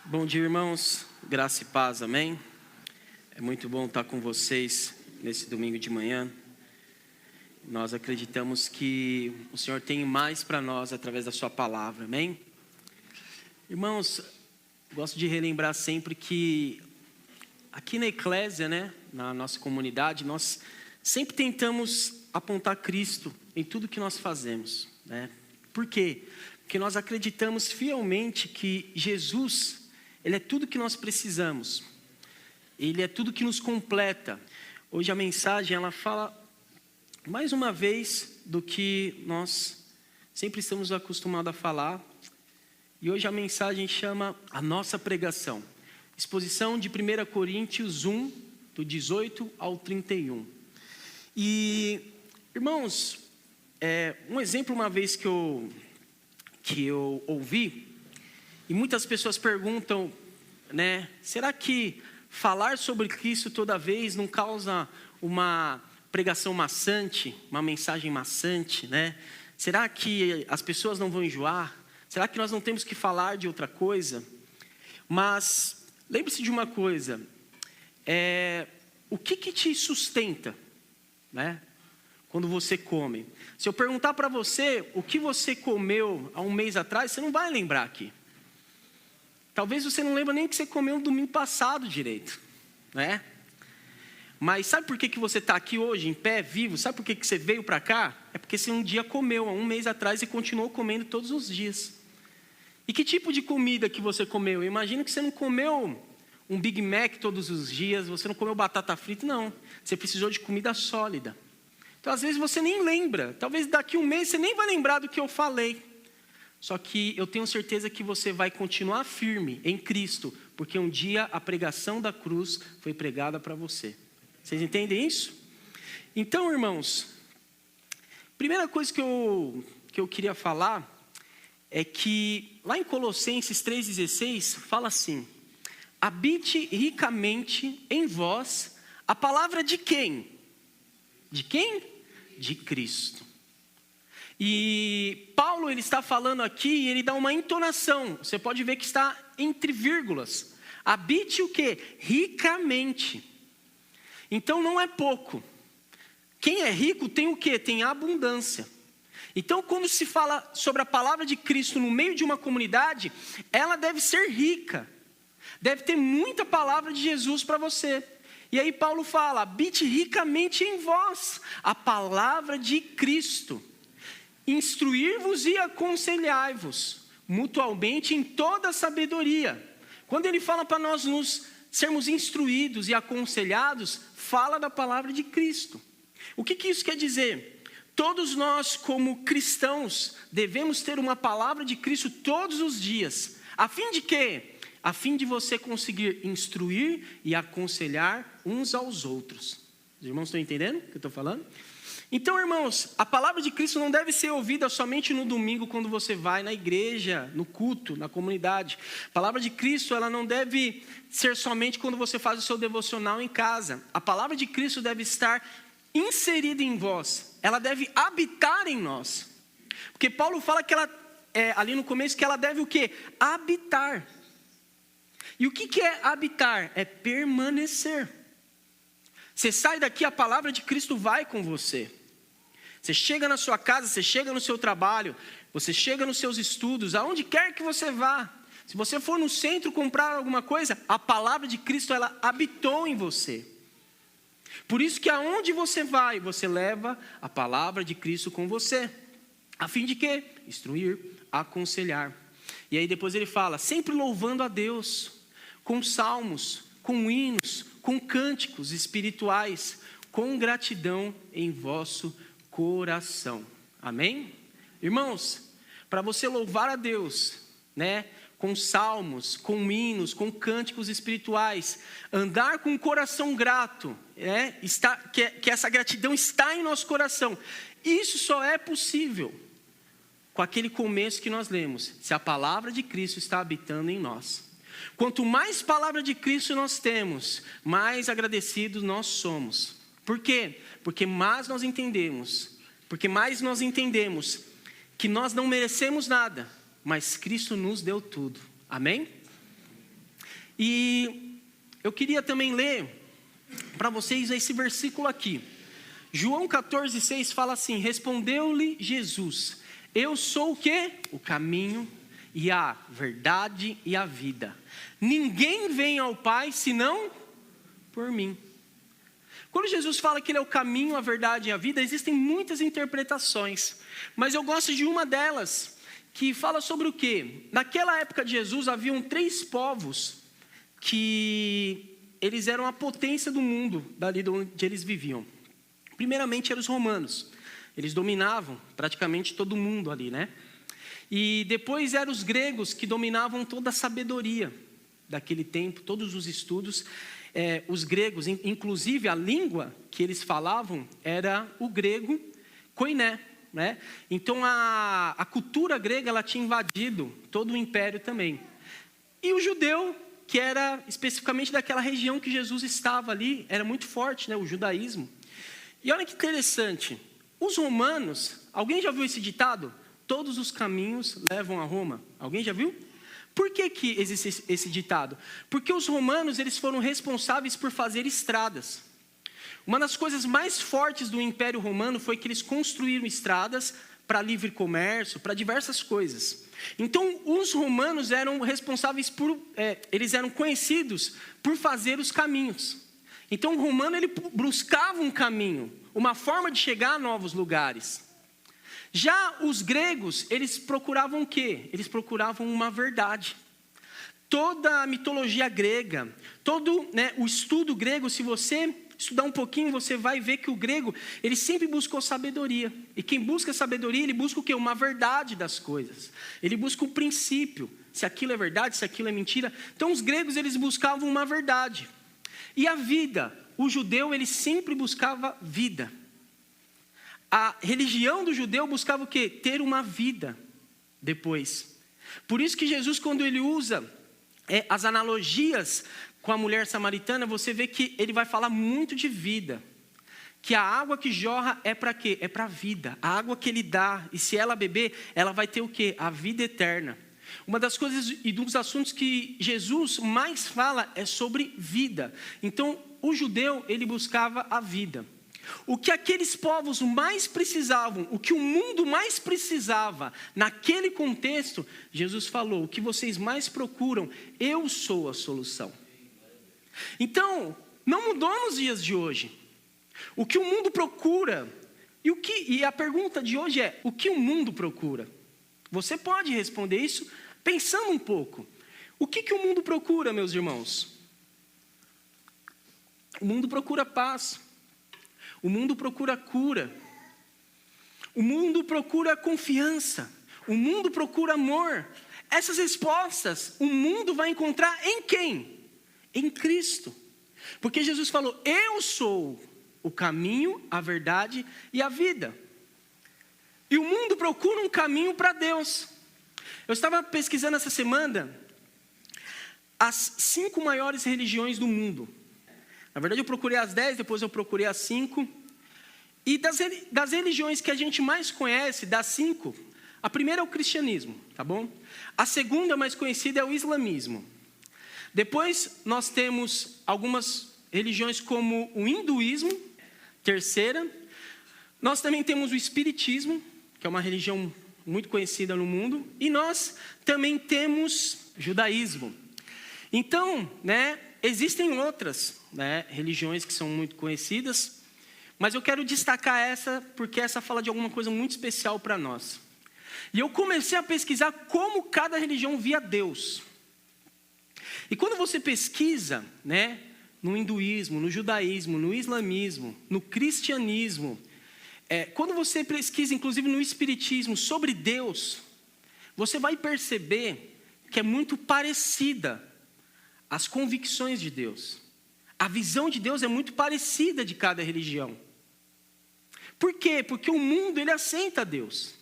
Bom dia, irmãos. Graça e paz, amém? É muito bom estar com vocês nesse domingo de manhã. Nós acreditamos que o Senhor tem mais para nós através da sua palavra, amém? Irmãos, gosto de relembrar sempre que aqui na Eclésia, na nossa comunidade, nós sempre tentamos apontar Cristo em tudo que nós fazemos, Por quê? Porque nós acreditamos fielmente que Jesus, Ele é tudo que nós precisamos. Ele é tudo que nos completa. Hoje a mensagem, ela fala mais uma vez do que nós sempre estamos acostumados a falar. E hoje a mensagem chama a nossa pregação. Exposição de 1 Coríntios 1, do 18 ao 31. E, irmãos, um exemplo uma vez que eu ouvi, e muitas pessoas perguntam, será que falar sobre Cristo toda vez não causa uma pregação maçante, uma mensagem maçante, Será que as pessoas não vão enjoar? Será que nós não temos que falar de outra coisa? Mas lembre-se de uma coisa, o que te sustenta, quando você come? Se eu perguntar para você o que você comeu há um mês atrás, você não vai lembrar aqui. Talvez você não lembre nem o que você comeu no domingo passado direito, Mas sabe por que você está aqui hoje, em pé, vivo? Sabe por que você veio para cá? É porque você um dia comeu, há um mês atrás, e continuou comendo todos os dias. E que tipo de comida que você comeu? Eu imagino que você não comeu um Big Mac todos os dias, você não comeu batata frita, não. Você precisou de comida sólida. Então, às vezes, você nem lembra. Talvez daqui a um mês você nem vai lembrar do que eu falei. Só que eu tenho certeza que você vai continuar firme em Cristo, porque um dia a pregação da cruz foi pregada para você. Vocês entendem isso? Então, irmãos, primeira coisa que eu queria falar é que lá em Colossenses 3,16 fala assim: habite ricamente em vós a palavra de quem? De quem? De Cristo. E Paulo, ele está falando aqui e ele dá uma entonação. Você pode ver que está entre vírgulas. Habite o quê? Ricamente. Então não é pouco. Quem é rico tem o quê? Tem abundância. Então quando se fala sobre a palavra de Cristo no meio de uma comunidade, ela deve ser rica. Deve ter muita palavra de Jesus para você. E aí Paulo fala: habite ricamente em vós a palavra de Cristo. Instruir-vos e aconselhai-vos mutualmente em toda sabedoria. Quando ele fala para nós nos sermos instruídos e aconselhados, fala da palavra de Cristo. O que isso quer dizer? Todos nós, como cristãos, devemos ter uma palavra de Cristo todos os dias. A fim de quê? A fim de você conseguir instruir e aconselhar uns aos outros. Os irmãos estão entendendo o que eu estou falando? Então, irmãos, a palavra de Cristo não deve ser ouvida somente no domingo, quando você vai na igreja, no culto, na comunidade. A palavra de Cristo, ela não deve ser somente quando você faz o seu devocional em casa. A palavra de Cristo deve estar inserida em vós. Ela deve habitar em nós. Porque Paulo fala que ela, ali no começo, que ela deve o quê? Habitar. E o que é habitar? É permanecer. Você sai daqui, a palavra de Cristo vai com você. Você chega na sua casa, você chega no seu trabalho, você chega nos seus estudos, aonde quer que você vá. Se você for no centro comprar alguma coisa, a palavra de Cristo, ela habitou em você. Por isso que aonde você vai, você leva a palavra de Cristo com você. A fim de quê? Instruir, aconselhar. E aí depois ele fala: sempre louvando a Deus, com salmos, com hinos, com cânticos espirituais, com gratidão em vosso coração. Amém? Irmãos, para você louvar a Deus, com salmos, com hinos, com cânticos espirituais, andar com o coração grato, que essa gratidão está em nosso coração. Isso só é possível com aquele começo que nós lemos: se a palavra de Cristo está habitando em nós. Quanto mais palavra de Cristo nós temos, mais agradecidos nós somos. Por quê? Porque mais nós entendemos que nós não merecemos nada, mas Cristo nos deu tudo. Amém? E eu queria também ler para vocês esse versículo aqui. João 14,6 fala assim: respondeu-lhe Jesus: eu sou o quê? O caminho e a verdade e a vida. Ninguém vem ao Pai senão por mim. Quando Jesus fala que ele é o caminho, a verdade e a vida, existem muitas interpretações, mas eu gosto de uma delas, que fala sobre o quê? Naquela época de Jesus, haviam 3 povos que eles eram a potência do mundo, dali de onde eles viviam. Primeiramente eram os romanos, eles dominavam praticamente todo mundo ali, né? E depois eram os gregos, que dominavam toda a sabedoria daquele tempo, todos os estudos. Os gregos, inclusive a língua que eles falavam era o grego koiné, né? Então a cultura grega, ela tinha invadido todo o império também. E o judeu, que era especificamente daquela região que Jesus estava ali, era muito forte, né? O judaísmo. E olha que interessante, os romanos, alguém já viu esse ditado? Todos os caminhos levam a Roma. Alguém já viu? Por que existe esse ditado? Porque os romanos, eles foram responsáveis por fazer estradas. Uma das coisas mais fortes do Império Romano foi que eles construíram estradas para livre comércio, para diversas coisas. Então, os romanos eram responsáveis eles eram conhecidos por fazer os caminhos. Então, o romano, ele buscava um caminho, uma forma de chegar a novos lugares. Já os gregos, eles procuravam o quê? Eles procuravam uma verdade. Toda a mitologia grega, todo o estudo grego, se você estudar um pouquinho, você vai ver que o grego, ele sempre buscou sabedoria. E quem busca sabedoria, ele busca o quê? Uma verdade das coisas. Ele busca o princípio, se aquilo é verdade, se aquilo é mentira. Então os gregos, eles buscavam uma verdade. E a vida, o judeu, ele sempre buscava vida. A religião do judeu buscava o quê? Ter uma vida depois. Por isso que Jesus, quando ele usa as analogias com a mulher samaritana, você vê que ele vai falar muito de vida. Que a água que jorra é para quê? É para a vida. A água que ele dá, e se ela beber, ela vai ter o quê? A vida eterna. Uma das coisas e dos assuntos que Jesus mais fala é sobre vida. Então, o judeu, ele buscava a vida. O que aqueles povos mais precisavam, o que o mundo mais precisava, naquele contexto, Jesus falou: o que vocês mais procuram, eu sou a solução. Então, não mudou nos dias de hoje. O que o mundo procura, e a pergunta de hoje é: o que o mundo procura? Você pode responder isso pensando um pouco. O que o mundo procura, meus irmãos? O mundo procura paz. O mundo procura cura. O mundo procura confiança. O mundo procura amor. Essas respostas o mundo vai encontrar em quem? Em Cristo. Porque Jesus falou: eu sou o caminho, a verdade e a vida. E o mundo procura um caminho para Deus. Eu estava pesquisando essa semana as 5 maiores religiões do mundo. Na verdade, eu procurei as 10, depois eu procurei as 5. E das religiões que a gente mais conhece, das 5, a primeira é o cristianismo, tá bom? A segunda mais conhecida é o islamismo. Depois, nós temos algumas religiões como o hinduísmo, terceira. Nós também temos o espiritismo, que é uma religião muito conhecida no mundo. E nós também temos judaísmo. Então, existem outras religiões que são muito conhecidas, mas eu quero destacar essa, porque essa fala de alguma coisa muito especial para nós. E eu comecei a pesquisar como cada religião via Deus. E quando você pesquisa, no hinduísmo, no judaísmo, no islamismo, no cristianismo, quando você pesquisa, inclusive no espiritismo, sobre Deus, você vai perceber que é muito parecida as convicções de Deus. A visão de Deus é muito parecida de cada religião. Por quê? Porque o mundo, ele aceita Deus.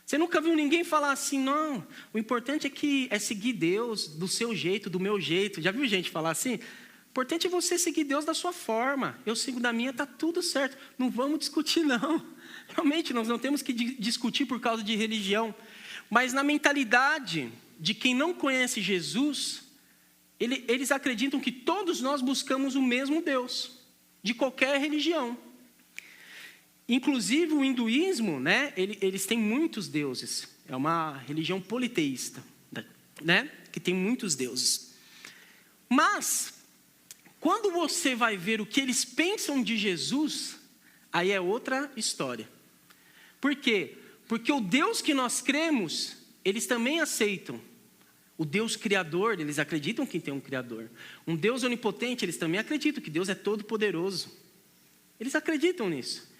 Você nunca viu ninguém falar assim: não, o importante é seguir Deus do seu jeito, do meu jeito. Já viu gente falar assim? O importante é você seguir Deus da sua forma. Eu sigo da minha, está tudo certo. Não vamos discutir, não. Realmente, nós não temos que discutir por causa de religião. Mas na mentalidade de quem não conhece Jesus, eles acreditam que todos nós buscamos o mesmo Deus, de qualquer religião. Inclusive o hinduísmo, né, eles têm muitos deuses. É uma religião politeísta, né, que tem muitos deuses. Mas, quando você vai ver o que eles pensam de Jesus, aí é outra história. Por quê? Porque o Deus que nós cremos, eles também aceitam. O Deus criador, eles acreditam que tem um criador. Um Deus onipotente, eles também acreditam que Deus é todo poderoso. Eles acreditam nisso.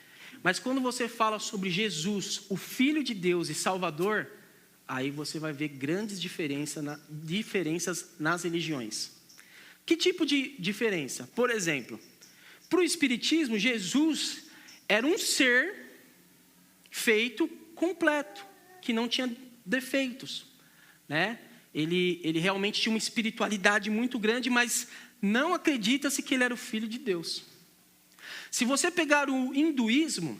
Mas quando você fala sobre Jesus, o Filho de Deus e Salvador, aí você vai ver grandes diferenças nas religiões. Que tipo de diferença? Por exemplo, para o Espiritismo, Jesus era um ser feito completo, que não tinha defeitos, né? Ele realmente tinha uma espiritualidade muito grande, mas não acredita-se que ele era o Filho de Deus. Se você pegar o hinduísmo,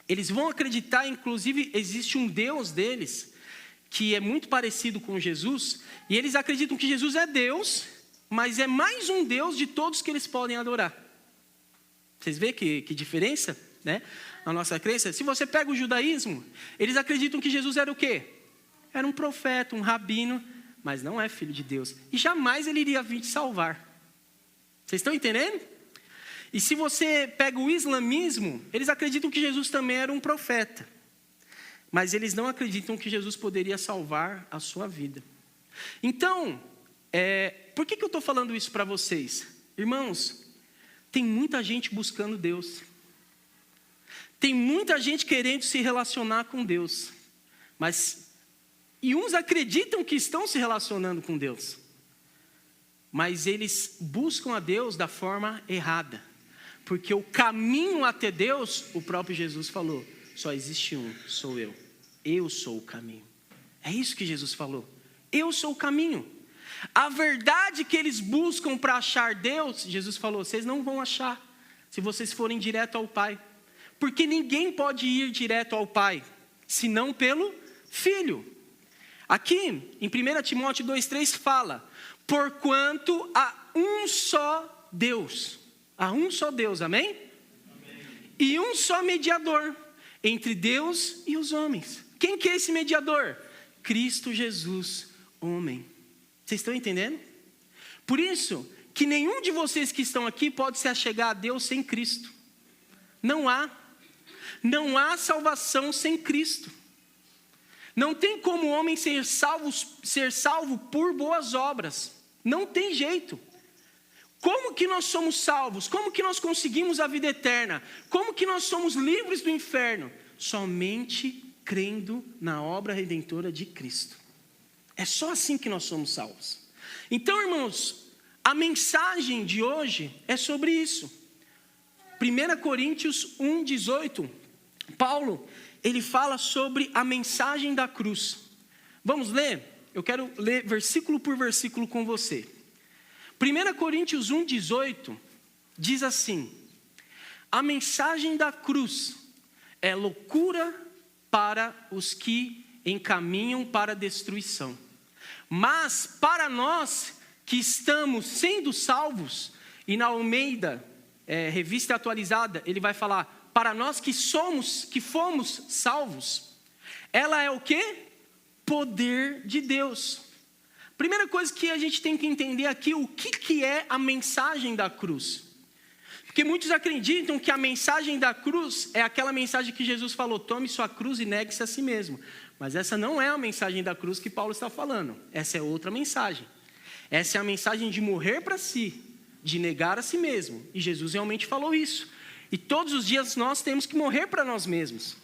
eles vão acreditar, inclusive existe um Deus deles, que é muito parecido com Jesus, e eles acreditam que Jesus é Deus, mas é mais um Deus de todos que eles podem adorar. Vocês veem que diferença, né? Na nossa crença. Se você pega o judaísmo, eles acreditam que Jesus era o quê? Era um profeta, um rabino, mas não é filho de Deus. E jamais ele iria vir te salvar. Vocês estão entendendo? E se você pega o islamismo, eles acreditam que Jesus também era um profeta. Mas eles não acreditam que Jesus poderia salvar a sua vida. Então, por que eu estou falando isso para vocês? Irmãos, tem muita gente buscando Deus. Tem muita gente querendo se relacionar com Deus. E uns acreditam que estão se relacionando com Deus. Mas eles buscam a Deus da forma errada. Porque o caminho até Deus, o próprio Jesus falou, só existe um, sou eu. Eu sou o caminho. É isso que Jesus falou. Eu sou o caminho. A verdade que eles buscam para achar Deus, Jesus falou, vocês não vão achar se vocês forem direto ao Pai. Porque ninguém pode ir direto ao Pai, senão pelo Filho. Aqui, em 1 Timóteo 2,3 fala, porquanto há um só Deus. Há um só Deus, amém? Amém? E um só mediador entre Deus e os homens. Quem que é esse mediador? Cristo Jesus, homem. Vocês estão entendendo? Por isso, que nenhum de vocês que estão aqui pode se achegar a Deus sem Cristo. Não há. Não há salvação sem Cristo. Não tem como o homem ser salvo por boas obras. Não tem jeito. Como que nós somos salvos? Como que nós conseguimos a vida eterna? Como que nós somos livres do inferno? Somente crendo na obra redentora de Cristo. É só assim que nós somos salvos. Então, irmãos, a mensagem de hoje é sobre isso. 1 Coríntios 1,18, Paulo, ele fala sobre a mensagem da cruz. Vamos ler? Eu quero ler versículo por versículo com você. 1 Coríntios 1,18 diz assim, a mensagem da cruz é loucura para os que encaminham para a destruição. Mas para nós que estamos sendo salvos, e na Almeida, revista atualizada, ele vai falar, para nós que fomos salvos, ela é o quê? Poder de Deus. Primeira coisa que a gente tem que entender aqui, o que é a mensagem da cruz? Porque muitos acreditam que a mensagem da cruz é aquela mensagem que Jesus falou, tome sua cruz e negue-se a si mesmo. Mas essa não é a mensagem da cruz que Paulo está falando. Essa é outra mensagem. Essa é a mensagem de morrer para si, de negar a si mesmo. E Jesus realmente falou isso. E todos os dias nós temos que morrer para nós mesmos.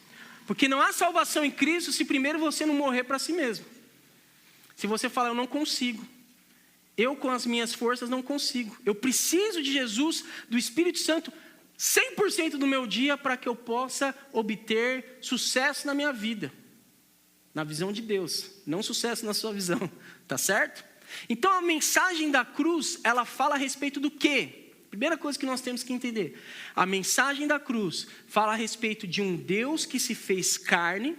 Porque não há salvação em Cristo se primeiro você não morrer para si mesmo. Se você falar, eu não consigo. Eu com as minhas forças não consigo. Eu preciso de Jesus, do Espírito Santo, 100% do meu dia para que eu possa obter sucesso na minha vida. Na visão de Deus, não sucesso na sua visão, tá certo? Então a mensagem da cruz, ela fala a respeito do quê? Primeira coisa que nós temos que entender. A mensagem da cruz fala a respeito de um Deus que se fez carne,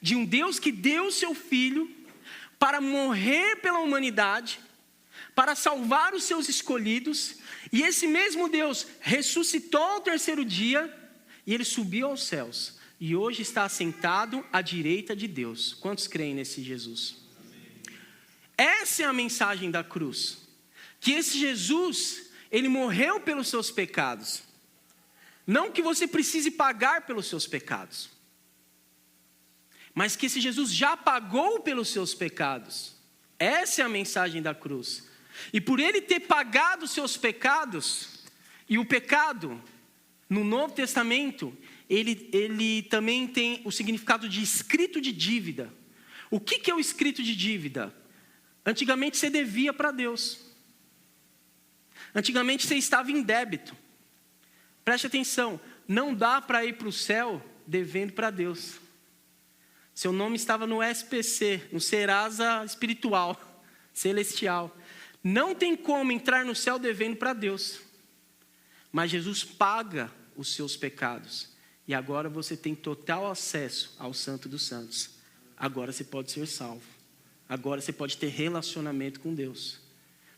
de um Deus que deu o seu Filho para morrer pela humanidade, para salvar os seus escolhidos, e esse mesmo Deus ressuscitou ao terceiro dia, e ele subiu aos céus, e hoje está assentado à direita de Deus. Quantos creem nesse Jesus? Essa é a mensagem da cruz, que esse Jesus, ele morreu pelos seus pecados, não que você precise pagar pelos seus pecados, mas que esse Jesus já pagou pelos seus pecados. Essa é a mensagem da cruz. E por ele ter pagado os seus pecados, e o pecado, no Novo Testamento, ele também tem o significado de escrito de dívida. O que é o escrito de dívida? Antigamente você devia para Deus. Antigamente você estava em débito. Preste atenção, não dá para ir para o céu devendo para Deus. Seu nome estava no SPC, no Serasa espiritual, celestial. Não tem como entrar no céu devendo para Deus. Mas Jesus paga os seus pecados. E agora você tem total acesso ao Santo dos Santos. Agora você pode ser salvo. Agora você pode ter relacionamento com Deus.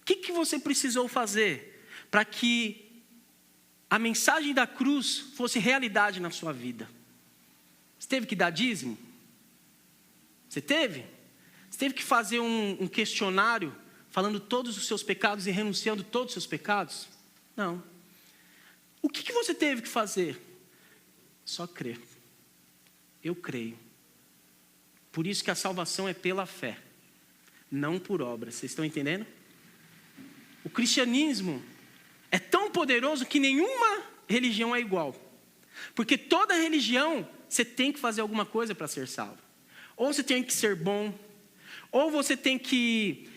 O que você precisou fazer para que a mensagem da cruz fosse realidade na sua vida? Você teve que dar dízimo? Você teve? Você teve que fazer um questionário falando todos os seus pecados e renunciando todos os seus pecados? Não. O que você teve que fazer? Só crer. Eu creio. Por isso que a salvação é pela fé, não por obras. Vocês estão entendendo? O cristianismo é tão poderoso que nenhuma religião é igual. Porque toda religião, você tem que fazer alguma coisa para ser salvo. Ou você tem que ser bom, ou você tem que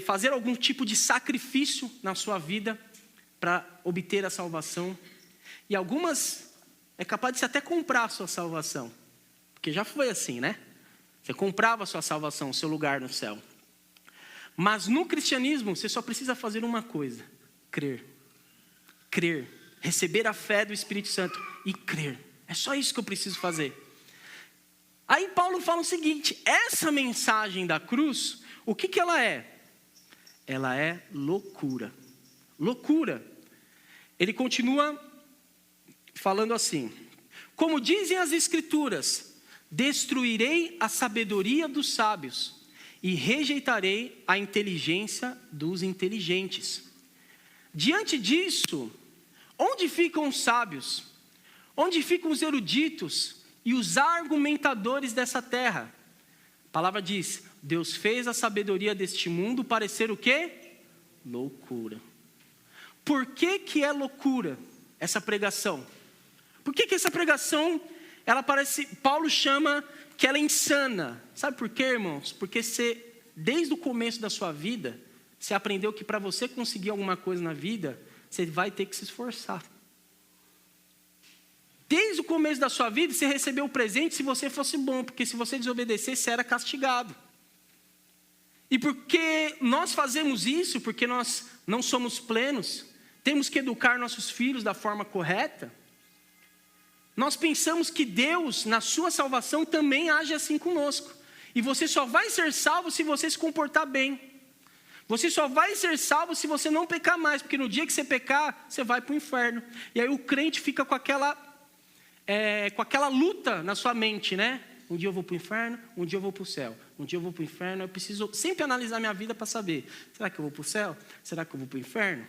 fazer algum tipo de sacrifício na sua vida para obter a salvação. E algumas é capaz de você até comprar a sua salvação, porque já foi assim, né? Você comprava a sua salvação, o seu lugar no céu. Mas no cristianismo, você só precisa fazer uma coisa: crer. Crer. Receber a fé do Espírito Santo e crer. É só isso que eu preciso fazer. Aí Paulo fala o seguinte: essa mensagem da cruz, o que ela é? Ela é loucura. Loucura. Ele continua falando assim: como dizem as Escrituras, destruirei a sabedoria dos sábios e rejeitarei a inteligência dos inteligentes. Diante disso, onde ficam os sábios? Onde ficam os eruditos e os argumentadores dessa terra? A palavra diz: Deus fez a sabedoria deste mundo parecer o quê? Loucura. Por que é loucura essa pregação? Por que essa pregação, ela parece, Paulo chama que ela é insana? Sabe por quê, irmãos? Porque você, desde o começo da sua vida, você aprendeu que para você conseguir alguma coisa na vida, você vai ter que se esforçar. Desde o começo da sua vida, você recebeu o presente se você fosse bom, porque se você desobedecesse, você era castigado. E porque nós fazemos isso, porque nós não somos plenos, temos que educar nossos filhos da forma correta, nós pensamos que Deus, na sua salvação, também age assim conosco. E você só vai ser salvo se você se comportar bem. Você só vai ser salvo se você não pecar mais, porque no dia que você pecar, você vai para o inferno. E aí o crente fica com aquela luta na sua mente, né? Um dia eu vou para o inferno, um dia eu vou para o céu. Um dia eu vou para o inferno, eu preciso sempre analisar minha vida para saber: será que eu vou para o céu? Será que eu vou para o inferno?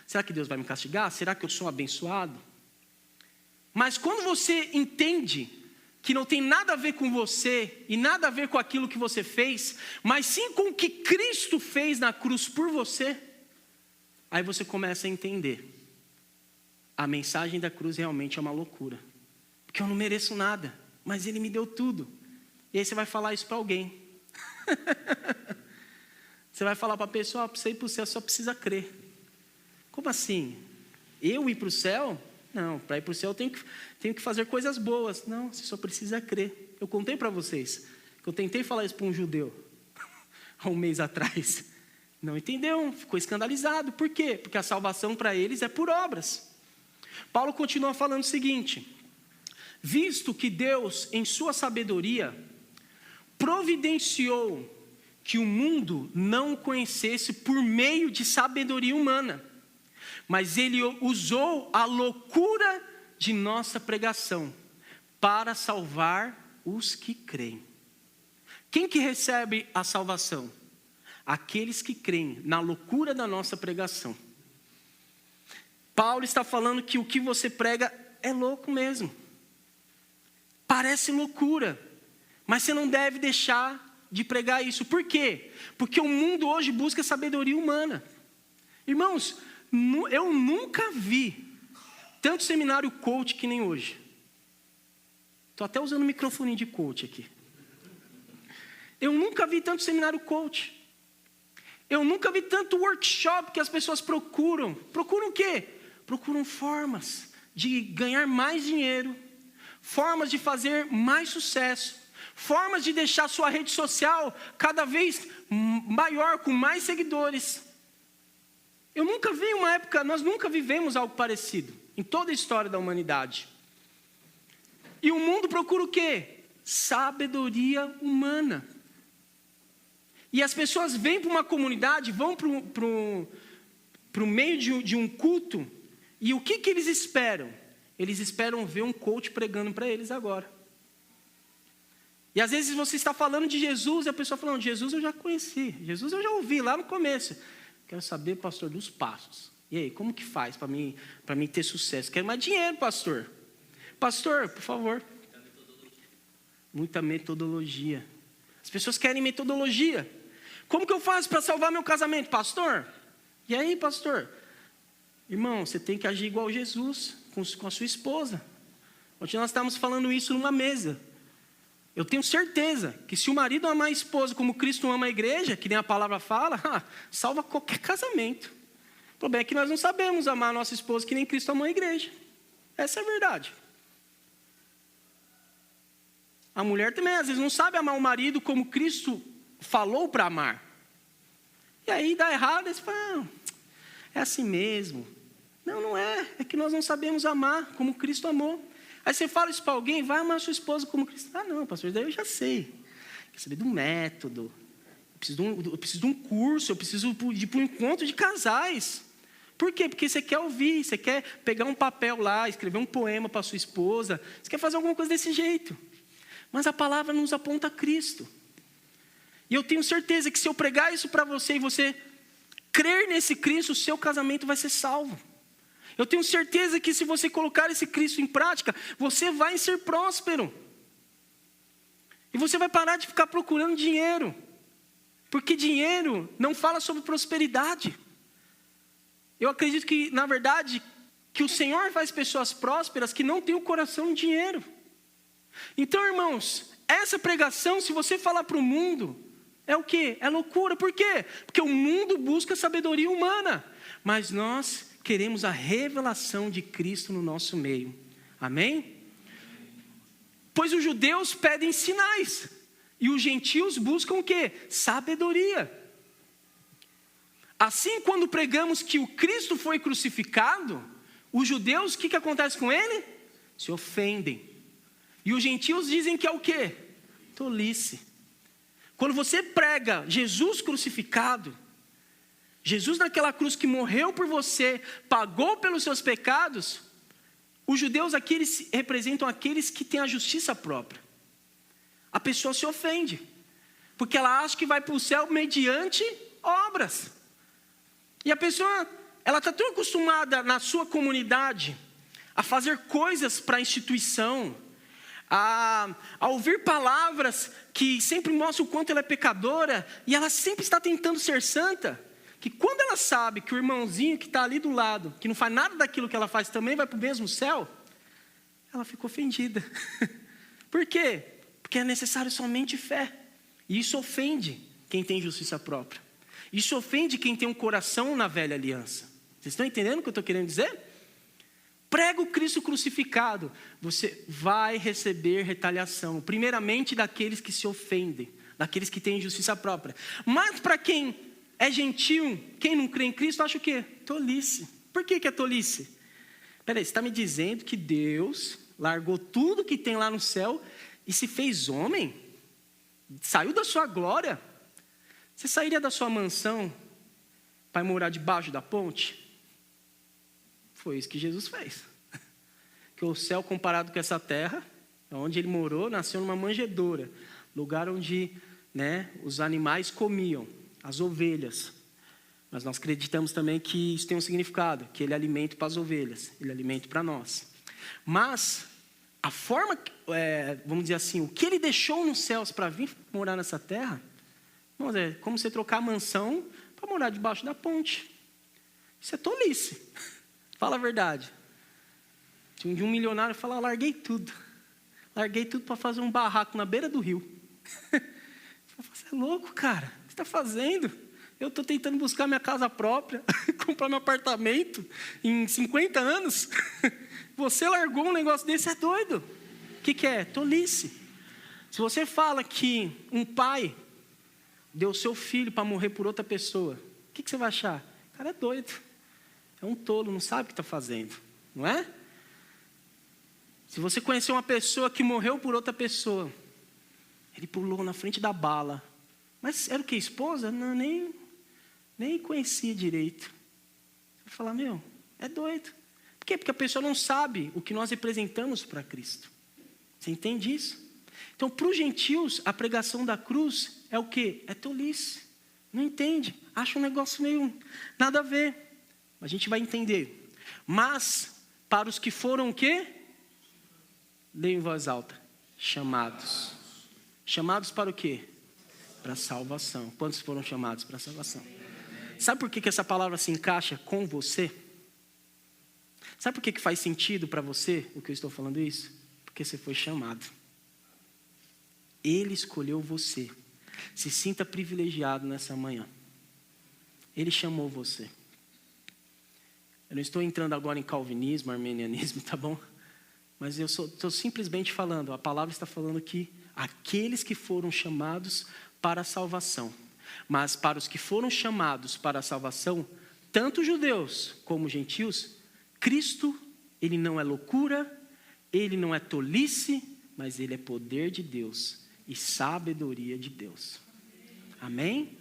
Será que Deus vai me castigar? Será que eu sou abençoado? Mas quando você entende que não tem nada a ver com você e nada a ver com aquilo que você fez, mas sim com o que Cristo fez na cruz por você, aí você começa a entender: a mensagem da cruz realmente é uma loucura, porque eu não mereço nada, mas Ele me deu tudo. E aí você vai falar isso para alguém. Você vai falar para a pessoa: para você ir para o céu só precisa crer. Como assim? Eu ir para o céu? Não, para ir para o céu eu tenho que fazer coisas boas. Não, você só precisa crer. Eu contei para vocês que eu tentei falar isso para um judeu há um mês atrás. Não entendeu, ficou escandalizado. Por quê? Porque a salvação para eles é por obras. Paulo continua falando o seguinte: visto que Deus, em sua sabedoria, providenciou que o mundo não o conhecesse por meio de sabedoria humana, mas ele usou a loucura de nossa pregação para salvar os que creem. Quem que recebe a salvação? Aqueles que creem na loucura da nossa pregação. Paulo está falando que o que você prega é louco mesmo. Parece loucura, mas você não deve deixar de pregar isso. Por quê? Porque o mundo hoje busca sabedoria humana. Irmãos, eu nunca vi tanto seminário coach que nem hoje. Estou até usando o microfone de coach aqui. Eu nunca vi tanto seminário coach. Eu nunca vi tanto workshop que as pessoas procuram. Procuram o quê? Procuram formas de ganhar mais dinheiro, formas de fazer mais sucesso, formas de deixar sua rede social cada vez maior, com mais seguidores. Eu nunca vi uma época, nós nunca vivemos algo parecido em toda a história da humanidade. E o mundo procura o quê? Sabedoria humana. E as pessoas vêm para uma comunidade, vão para o meio de um culto, e o que eles esperam? Eles esperam ver um coach pregando para eles agora. E às vezes você está falando de Jesus, e a pessoa falando, Jesus eu já conheci, Jesus eu já ouvi lá no começo. Quero saber, pastor, dos passos. E aí, como que faz para mim ter sucesso? Quero mais dinheiro, pastor. Pastor, por favor. Muita metodologia. As pessoas querem metodologia. Como que eu faço para salvar meu casamento, pastor? E aí, pastor? Irmão, você tem que agir igual Jesus, com a sua esposa. Ontem nós estávamos falando isso numa mesa. Eu tenho certeza que se o marido amar a esposa como Cristo ama a igreja, que nem a palavra fala, salva qualquer casamento. O problema é que nós não sabemos amar a nossa esposa que nem Cristo amou a igreja. Essa é a verdade. A mulher também, às vezes, não sabe amar o marido como Cristo falou para amar. E aí dá errado, e você fala, é assim mesmo. Não, não é. É que nós não sabemos amar como Cristo amou. Aí você fala isso para alguém, vai amar a sua esposa como Cristo. Ah, não, pastor, daí eu já sei. Quer saber do método. Eu preciso de um curso, eu preciso de ir para um encontro de casais. Por quê? Porque você quer ouvir, você quer pegar um papel lá, escrever um poema para sua esposa. Você quer fazer alguma coisa desse jeito. Mas a palavra nos aponta a Cristo. E eu tenho certeza que se eu pregar isso para você e você crer nesse Cristo, o seu casamento vai ser salvo. Eu tenho certeza que se você colocar esse Cristo em prática, você vai ser próspero. E você vai parar de ficar procurando dinheiro. Porque dinheiro não fala sobre prosperidade. Eu acredito que, na verdade, que o Senhor faz pessoas prósperas que não têm o coração de dinheiro. Então, irmãos, essa pregação, se você falar para o mundo, é o quê? É loucura. Por quê? Porque o mundo busca sabedoria humana. Mas nós queremos a revelação de Cristo no nosso meio. Amém? Pois os judeus pedem sinais. E os gentios buscam o quê? Sabedoria. Assim, quando pregamos que o Cristo foi crucificado, os judeus, o que acontece com ele? Se ofendem. E os gentios dizem que é o quê? Tolice. Quando você prega Jesus crucificado, Jesus naquela cruz que morreu por você, pagou pelos seus pecados, os judeus aqui eles representam aqueles que têm a justiça própria. A pessoa se ofende, porque ela acha que vai para o céu mediante obras. E a pessoa, ela está tão acostumada na sua comunidade a fazer coisas para a instituição, a ouvir palavras que sempre mostram o quanto ela é pecadora, e ela sempre está tentando ser santa, que quando ela sabe que o irmãozinho que está ali do lado, que não faz nada daquilo que ela faz, também vai para o mesmo céu, ela fica ofendida. Por quê? Porque é necessário somente fé. E isso ofende quem tem justiça própria. Isso ofende quem tem um coração na velha aliança. Vocês estão entendendo o que eu estou querendo dizer? Prega o Cristo crucificado, você vai receber retaliação. Primeiramente daqueles que se ofendem, daqueles que têm justiça própria. Mas para quem é gentil, quem não crê em Cristo, acha o quê? Tolice. Por que é tolice? Peraí, você está me dizendo que Deus largou tudo que tem lá no céu e se fez homem? Saiu da sua glória? Você sairia da sua mansão para morar debaixo da ponte? Foi isso que Jesus fez. Que o céu comparado com essa terra, onde ele morou, nasceu numa manjedoura. Lugar onde, os animais comiam, as ovelhas. Mas nós acreditamos também que isso tem um significado, que ele é alimento para as ovelhas, ele é alimento para nós. Mas a forma, vamos dizer assim, o que ele deixou nos céus para vir morar nessa terra, é como você trocar a mansão para morar debaixo da ponte. Isso é tolice. Fala a verdade. Tinha um milionário que falava, larguei tudo para fazer um barraco na beira do rio. Você é louco, cara, o que você está fazendo? Eu estou tentando buscar minha casa própria, comprar meu apartamento em 50 anos. Você largou um negócio desse, é doido. O que é? Tolice. Se você fala que um pai deu seu filho para morrer por outra pessoa, o que você vai achar? O cara é doido. É um tolo, não sabe o que está fazendo. Não é? Se você conhecer uma pessoa que morreu por outra pessoa, ele pulou na frente da bala. Mas era o que? Esposa? Não, nem conhecia direito. Você vai falar, é doido. Por quê? Porque a pessoa não sabe o que nós representamos para Cristo. Você entende isso? Então, para os gentios, a pregação da cruz é o quê? É tolice. Não entende. Acha um negócio meio nada a ver. A gente vai entender. Mas, para os que foram o quê? Leia em voz alta. Chamados. Chamados para o quê? Para a salvação. Quantos foram chamados para a salvação? Sabe por que essa palavra se encaixa com você? Sabe por que faz sentido para você o que eu estou falando isso? Porque você foi chamado. Ele escolheu você. Se sinta privilegiado nessa manhã. Ele chamou você. Eu não estou entrando agora em calvinismo, arminianismo, tá bom? Mas eu estou simplesmente falando, a palavra está falando que aqueles que foram chamados para a salvação. Mas para os que foram chamados para a salvação, tanto judeus como gentios, Cristo, ele não é loucura, ele não é tolice, mas ele é poder de Deus e sabedoria de Deus. Amém?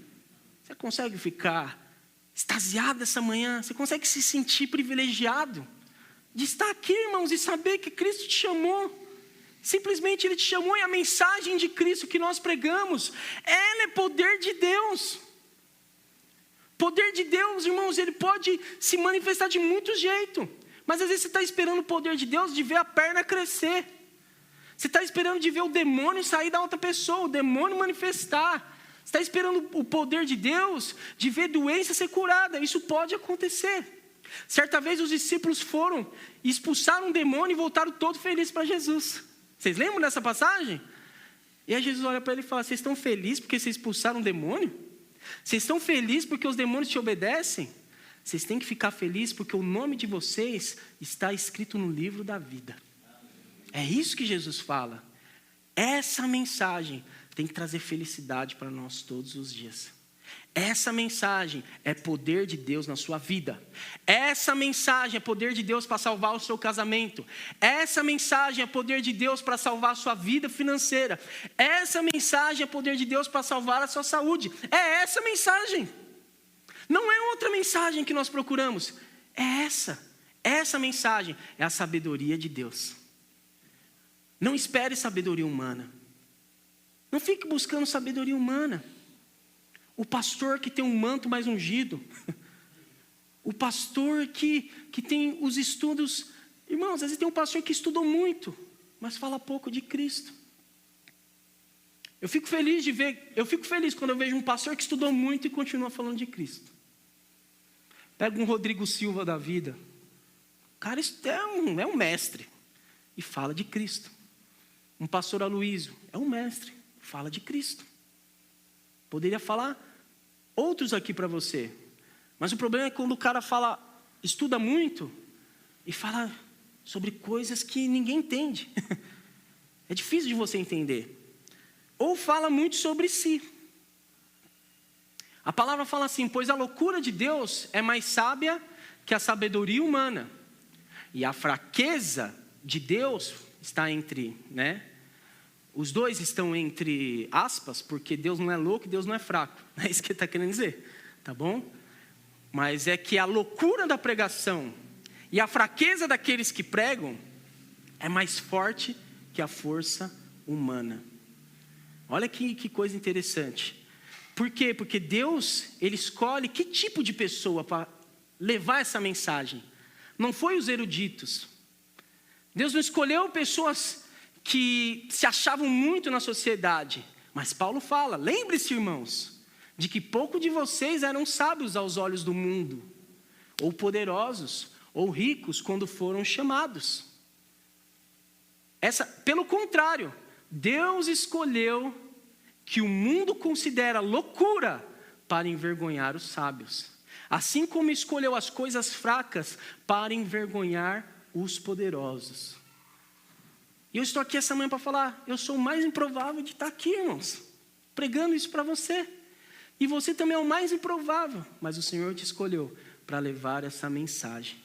Você consegue ficar extasiado essa manhã? Você consegue se sentir privilegiado de estar aqui, irmãos, e saber que Cristo te chamou? Simplesmente Ele te chamou, e a mensagem de Cristo que nós pregamos, ela é poder de Deus. Poder de Deus, irmãos, Ele pode se manifestar de muito jeito. Mas às vezes você está esperando o poder de Deus de ver a perna crescer. Você está esperando de ver o demônio sair da outra pessoa, o demônio manifestar. Você está esperando o poder de Deus de ver doença ser curada. Isso pode acontecer. Certa vez os discípulos foram e expulsaram um demônio e voltaram todos felizes para Jesus. Vocês lembram dessa passagem? E aí Jesus olha para ele e fala, vocês estão felizes porque vocês expulsaram um demônio? Vocês estão felizes porque os demônios te obedecem? Vocês têm que ficar felizes porque o nome de vocês está escrito no livro da vida. É isso que Jesus fala. Essa mensagem tem que trazer felicidade para nós todos os dias. Essa mensagem é poder de Deus na sua vida. Essa mensagem é poder de Deus para salvar o seu casamento. Essa mensagem é poder de Deus para salvar a sua vida financeira. Essa mensagem é poder de Deus para salvar a sua saúde. É essa mensagem. Não é outra mensagem que nós procuramos. É essa. Essa mensagem é a sabedoria de Deus. Não espere sabedoria humana. Não fique buscando sabedoria humana. O pastor que tem um manto mais ungido. O pastor que tem os estudos. Irmãos, às vezes tem um pastor que estudou muito, mas fala pouco de Cristo. Eu fico feliz quando eu vejo um pastor que estudou muito e continua falando de Cristo. Pega um Rodrigo Silva da vida. O cara é um mestre e fala de Cristo. Um pastor Aloísio é um mestre, fala de Cristo. Poderia falar outros aqui para você. Mas o problema é quando o cara estuda muito e fala sobre coisas que ninguém entende. É difícil de você entender. Ou fala muito sobre si. A palavra fala assim, pois a loucura de Deus é mais sábia que a sabedoria humana. E a fraqueza de Deus está entre, Os dois estão entre aspas, porque Deus não é louco e Deus não é fraco. É isso que ele está querendo dizer, tá bom? Mas é que a loucura da pregação e a fraqueza daqueles que pregam é mais forte que a força humana. Olha que coisa interessante. Por quê? Porque Deus, Ele escolhe que tipo de pessoa para levar essa mensagem. Não foi os eruditos. Deus não escolheu pessoas que se achavam muito na sociedade. Mas Paulo fala, lembre-se, irmãos, de que pouco de vocês eram sábios aos olhos do mundo, ou poderosos, ou ricos, quando foram chamados. Pelo contrário, Deus escolheu que o mundo considera loucura para envergonhar os sábios. Assim como escolheu as coisas fracas para envergonhar os poderosos. E eu estou aqui essa manhã para falar, eu sou o mais improvável de estar aqui, irmãos, pregando isso para você. E você também é o mais improvável, mas o Senhor te escolheu para levar essa mensagem.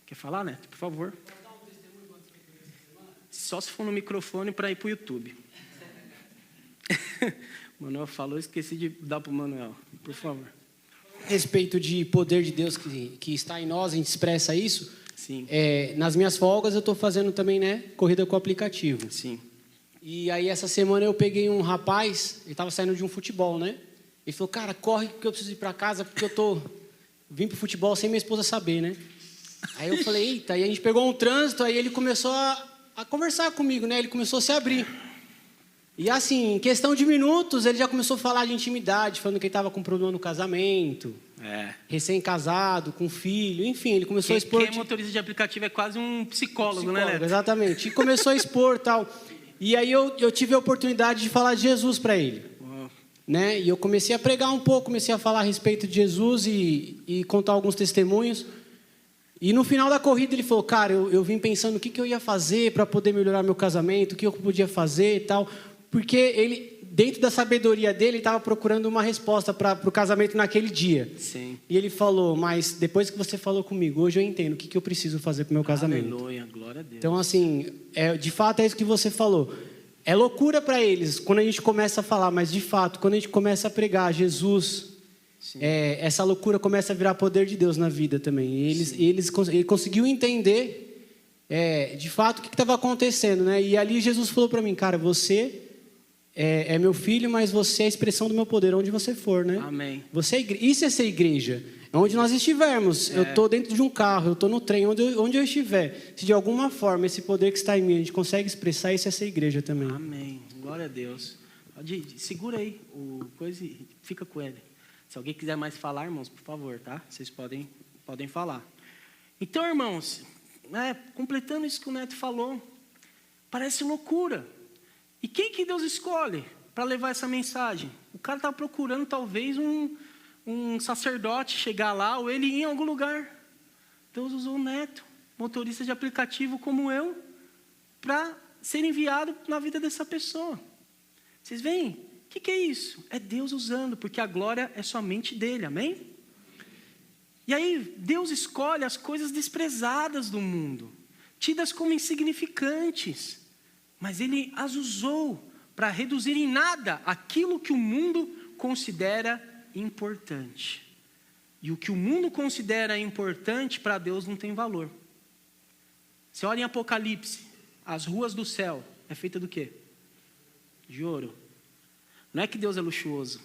Quer falar, Neto? Por favor. Só se for no microfone para ir para o YouTube. O Manuel falou, esqueci de dar para o Manuel. Por favor. A respeito de poder de Deus que está em nós, a gente expressa isso. Sim. Nas minhas folgas eu estou fazendo também, né, corrida com o aplicativo. Sim. E aí essa semana eu peguei um rapaz, ele estava saindo de um futebol, né? Ele falou, cara, corre que eu preciso ir para casa porque eu vim para o futebol sem minha esposa saber, né? Aí eu falei, eita, aí a gente pegou um trânsito, aí ele começou a conversar comigo, né? Ele começou a se abrir. E assim, em questão de minutos, ele já começou a falar de intimidade, falando que ele estava com problema no casamento, recém-casado, com filho, enfim, ele começou a expor... Quem é motorista de aplicativo é quase um psicólogo, né, Neto? Exatamente, e começou a expor tal. E aí eu tive a oportunidade de falar de Jesus para ele. Né? E eu comecei a pregar um pouco, comecei a falar a respeito de Jesus e contar alguns testemunhos. E no final da corrida ele falou, cara, eu vim pensando o que eu ia fazer para poder melhorar meu casamento, o que eu podia fazer e tal... Porque ele, dentro da sabedoria dele, ele estava procurando uma resposta para o casamento naquele dia. Sim. E ele falou, mas depois que você falou comigo, hoje eu entendo o que eu preciso fazer para o meu casamento. Aleluia, glória a Deus. Então, assim, de fato é isso que você falou. É loucura para eles quando a gente começa a falar, mas de fato, quando a gente começa a pregar Jesus, essa loucura começa a virar poder de Deus na vida também. E ele conseguiu entender, de fato, o que estava acontecendo, né? E ali Jesus falou para mim, cara, você... É meu filho, mas você é a expressão do meu poder, onde você for, né? Amém. Isso é ser igreja. É onde nós estivermos. Eu estou dentro de um carro, eu estou no trem, onde eu estiver. Se de alguma forma esse poder que está em mim, a gente consegue expressar, isso é ser igreja também. Amém. Glória a Deus. Segura aí o coisa e fica com ele. Se alguém quiser mais falar, irmãos, por favor, tá? Vocês podem falar. Então, irmãos, completando isso que o Neto falou, parece loucura. E quem que Deus escolhe para levar essa mensagem? O cara estava procurando talvez um sacerdote chegar lá, ou ele ir em algum lugar. Deus usou o Neto, motorista de aplicativo como eu, para ser enviado na vida dessa pessoa. Vocês veem? O que é isso? É Deus usando, porque a glória é somente dele, amém? E aí, Deus escolhe as coisas desprezadas do mundo, tidas como insignificantes, mas Ele as usou para reduzir em nada aquilo que o mundo considera importante. E o que o mundo considera importante, para Deus não tem valor. Você olha em Apocalipse, as ruas do céu, é feita do quê? De ouro. Não é que Deus é luxuoso,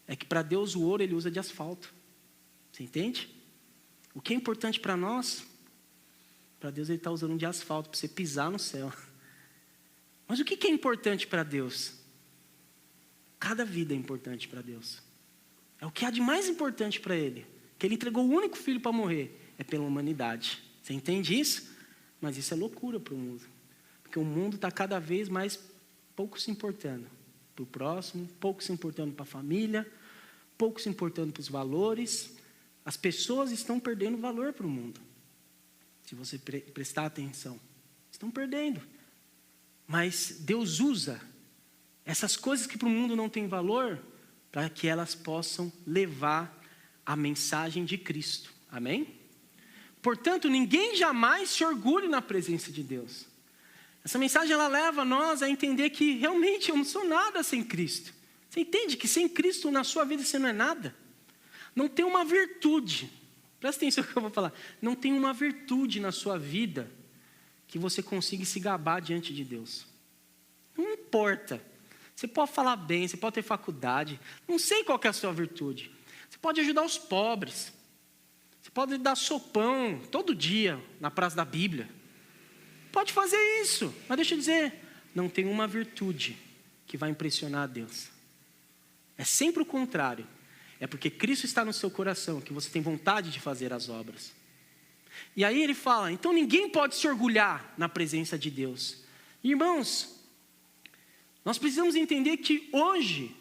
é que para Deus o ouro Ele usa de asfalto. Você entende? O que é importante para nós, para Deus Ele está usando de asfalto, para você pisar no céu. Mas o que é importante para Deus? Cada vida é importante para Deus. É o que há de mais importante para Ele. Que Ele entregou o único filho para morrer. É pela humanidade. Você entende isso? Mas isso é loucura para o mundo. Porque o mundo está cada vez mais pouco se importando para o próximo, pouco se importando para a família, pouco se importando para os valores. As pessoas estão perdendo valor para o mundo. Se você prestar atenção. Estão perdendo. Mas Deus usa essas coisas que para o mundo não têm valor, para que elas possam levar a mensagem de Cristo. Amém? Portanto, ninguém jamais se orgulhe na presença de Deus. Essa mensagem ela leva nós a entender que realmente eu não sou nada sem Cristo. Você entende que sem Cristo na sua vida você não é nada? Não tem uma virtude, presta atenção no que eu vou falar, não tem uma virtude na sua vida que você consiga se gabar diante de Deus. Não importa, você pode falar bem, você pode ter faculdade, não sei qual que é a sua virtude. Você pode ajudar os pobres, você pode dar sopão todo dia na praça da Bíblia. Pode fazer isso, mas deixa eu dizer, não tem uma virtude que vai impressionar a Deus. É sempre o contrário. É porque Cristo está no seu coração que você tem vontade de fazer as obras. E aí ele fala, então ninguém pode se orgulhar na presença de Deus. Irmãos, nós precisamos entender que hoje,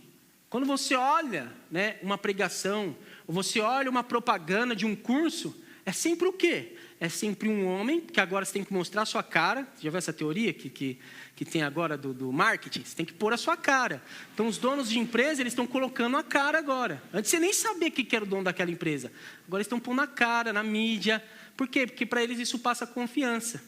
quando você olha, né, uma pregação, ou você olha uma propaganda de um curso, é sempre o quê? É sempre um homem, que agora você tem que mostrar a sua cara. Você já viu essa teoria que tem agora do marketing? Você tem que pôr a sua cara. Então os donos de empresa, eles estão colocando a cara agora. Antes você nem sabia que era o dono daquela empresa. Agora eles estão pondo a cara na mídia. Por quê? Porque para eles isso passa confiança.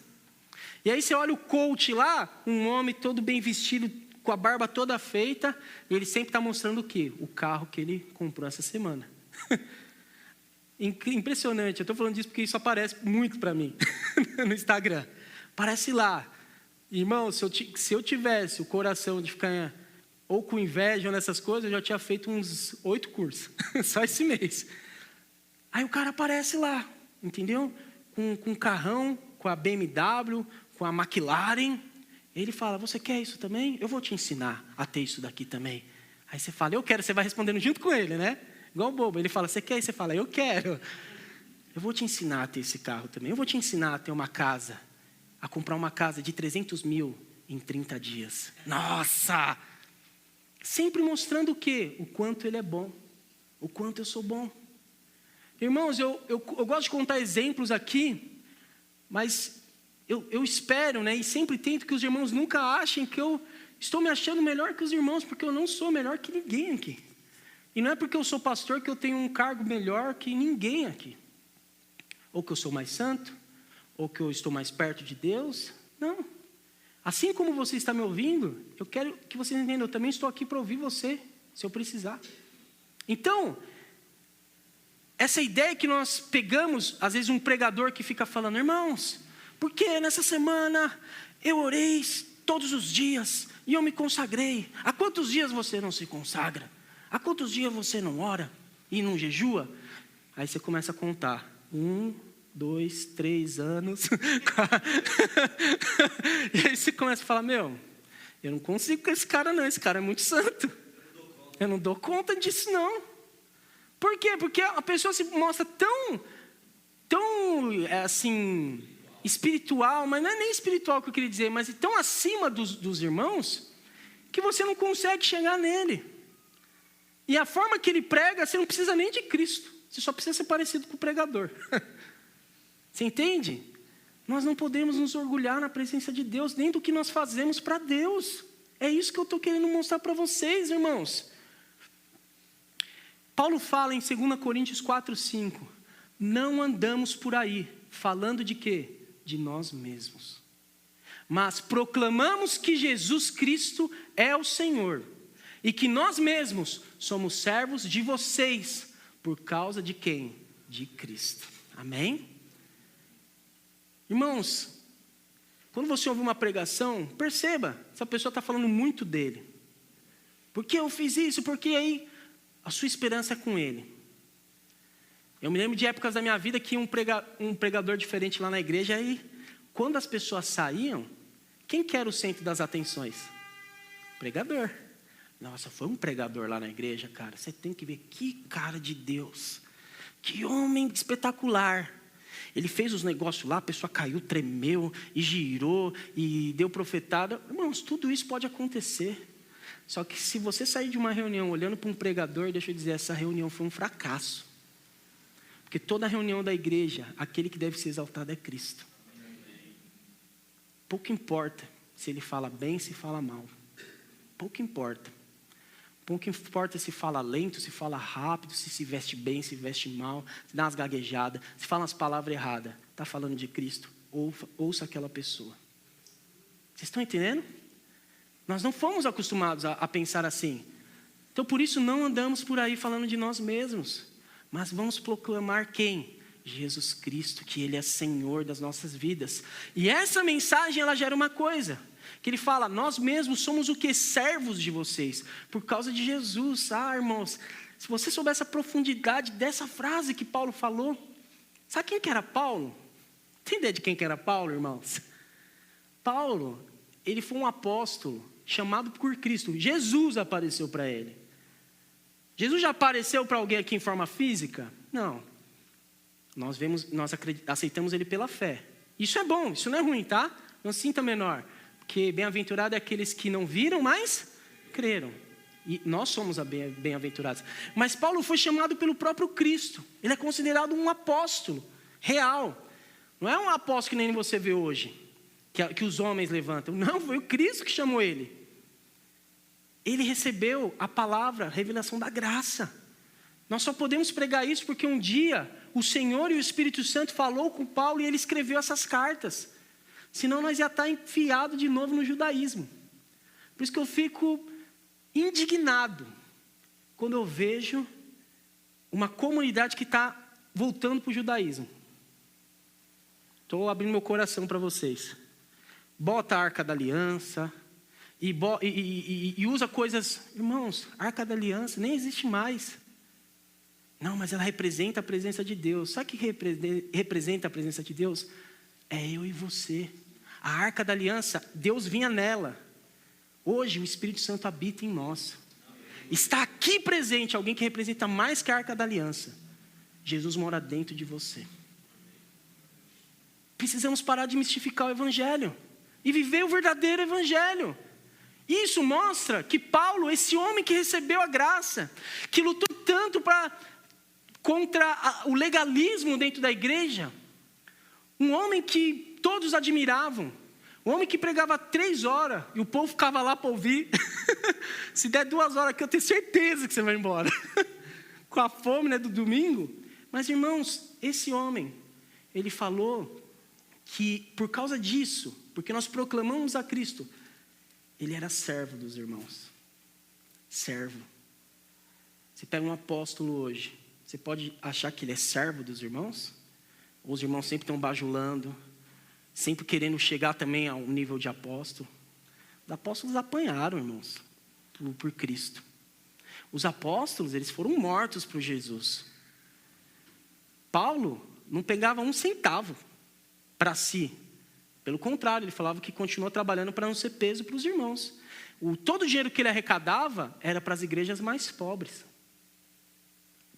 E aí você olha o coach lá, um homem todo bem vestido, com a barba toda feita, e ele sempre está mostrando o quê? O carro que ele comprou essa semana. Impressionante, eu estou falando disso porque isso aparece muito para mim no Instagram. Aparece lá. Irmão, se eu tivesse o coração de ficar ou com inveja ou nessas coisas, eu já tinha feito uns 8 cursos, só esse mês. Aí o cara aparece lá, entendeu? Com um carrão, com a BMW, com a McLaren. Ele fala, você quer isso também? Eu vou te ensinar a ter isso daqui também. Aí você fala, eu quero, você vai respondendo junto com ele, né? Igual bobo, ele fala, você quer? E você fala, eu quero. Eu vou te ensinar a ter esse carro também. Eu vou te ensinar a ter uma casa, a comprar uma casa de 300 mil em 30 dias. Nossa! Sempre mostrando o quê? O quanto ele é bom. O quanto eu sou bom. Irmãos, eu gosto de contar exemplos aqui, mas eu espero, né, e sempre tento que os irmãos nunca achem que eu estou me achando melhor que os irmãos, porque eu não sou melhor que ninguém aqui. E não é porque eu sou pastor que eu tenho um cargo melhor que ninguém aqui. Ou que eu sou mais santo, ou que eu estou mais perto de Deus. Não. Assim como você está me ouvindo, eu quero que você entenda, eu também estou aqui para ouvir você, se eu precisar. Então, essa ideia que nós pegamos, às vezes um pregador que fica falando, irmãos, porque nessa semana eu orei todos os dias e eu me consagrei. Há quantos dias você não se consagra? Há quantos dias você não ora e não jejua? Aí você começa a contar. 1, 2, 3 anos. E aí você começa a falar, eu não consigo com esse cara não, esse cara é muito santo. Eu não dou conta disso não. Por quê? Porque a pessoa se mostra tão assim, espiritual, mas não é nem espiritual que eu queria dizer, mas tão acima dos irmãos, que você não consegue chegar nele. E a forma que ele prega, você não precisa nem de Cristo. Você só precisa ser parecido com o pregador. Você entende? Nós não podemos nos orgulhar na presença de Deus, nem do que nós fazemos para Deus. É isso que eu estou querendo mostrar para vocês, irmãos. Paulo fala em 2 Coríntios 4:5. Não andamos por aí, falando de quê? De nós mesmos. Mas proclamamos que Jesus Cristo é o Senhor. E que nós mesmos somos servos de vocês, por causa de quem? De Cristo. Amém? Irmãos, quando você ouve uma pregação, perceba, essa pessoa está falando muito dele. Porque eu fiz isso, porque aí a sua esperança é com ele. Eu me lembro de épocas da minha vida que um pregador diferente lá na igreja, aí quando as pessoas saíam, quem que era o centro das atenções? Pregador. Nossa, foi um pregador lá na igreja, cara. Você tem que ver que cara de Deus. Que homem espetacular. Ele fez os negócios lá, a pessoa caiu, tremeu, e girou, e deu profetada. Irmãos, tudo isso pode acontecer. Só que se você sair de uma reunião olhando para um pregador, deixa eu dizer, essa reunião foi um fracasso. Porque toda reunião da igreja, aquele que deve ser exaltado é Cristo. Pouco importa se ele fala bem, se fala mal. Pouco importa. Pouco importa se fala lento, se fala rápido, se veste bem, se veste mal, se dá umas gaguejadas, se fala umas palavras erradas. Está falando de Cristo? Ouça aquela pessoa. Vocês estão entendendo? Nós não fomos acostumados a pensar assim. Então, por isso, não andamos por aí falando de nós mesmos. Mas vamos proclamar quem? Jesus Cristo, que Ele é Senhor das nossas vidas. E essa mensagem, ela gera uma coisa. Que Ele fala, nós mesmos somos o que? Servos de vocês. Por causa de Jesus. Irmãos, se você soubesse a profundidade dessa frase que Paulo falou. Sabe quem que era Paulo? Tem ideia de quem que era Paulo, irmãos? Paulo, ele foi um apóstolo chamado por Cristo. Jesus apareceu para ele. Jesus já apareceu para alguém aqui em forma física? Não. Nós aceitamos ele pela fé. Isso é bom, isso não é ruim, tá? Não sinta menor. Porque bem-aventurado é aqueles que não viram, mas creram. E nós somos bem-aventurados. Mas Paulo foi chamado pelo próprio Cristo. Ele é considerado um apóstolo real. Não é um apóstolo que nem você vê hoje, que os homens levantam. Não, foi o Cristo que chamou ele. Ele recebeu a palavra, a revelação da graça. Nós só podemos pregar isso porque um dia o Senhor e o Espírito Santo falou com Paulo e ele escreveu essas cartas. Senão nós ia estar enfiado de novo no judaísmo. Por isso que eu fico indignado quando eu vejo uma comunidade que está voltando para o judaísmo. Estou abrindo meu coração para vocês. Bota a Arca da Aliança e usa coisas... Irmãos, a Arca da Aliança nem existe mais. Não, mas ela representa a presença de Deus. Sabe o que representa a presença de Deus? É eu e você. A Arca da Aliança, Deus vinha nela. Hoje o Espírito Santo habita em nós. Está aqui presente alguém que representa mais que a Arca da Aliança. Jesus mora dentro de você. Precisamos parar de mistificar o Evangelho e viver o verdadeiro Evangelho. Isso mostra que Paulo, esse homem que recebeu a graça, que lutou tanto contra o legalismo dentro da igreja, um homem que todos admiravam, um homem que pregava 3 horas e o povo ficava lá para ouvir. Se der 2 horas aqui, eu tenho certeza que você vai embora. Com a fome, né, do domingo. Mas, irmãos, esse homem, ele falou que por causa disso, porque nós proclamamos a Cristo, ele era servo dos irmãos. Servo. Você pega um apóstolo hoje, você pode achar que ele é servo dos irmãos? Ou os irmãos sempre estão bajulando, sempre querendo chegar também ao nível de apóstolo? Os apóstolos apanharam, irmãos, por Cristo. Os apóstolos, eles foram mortos por Jesus. Paulo não pegava 1 centavo para si. Pelo contrário, ele falava que continuou trabalhando para não ser peso para os irmãos. Todo o dinheiro que ele arrecadava era para as igrejas mais pobres.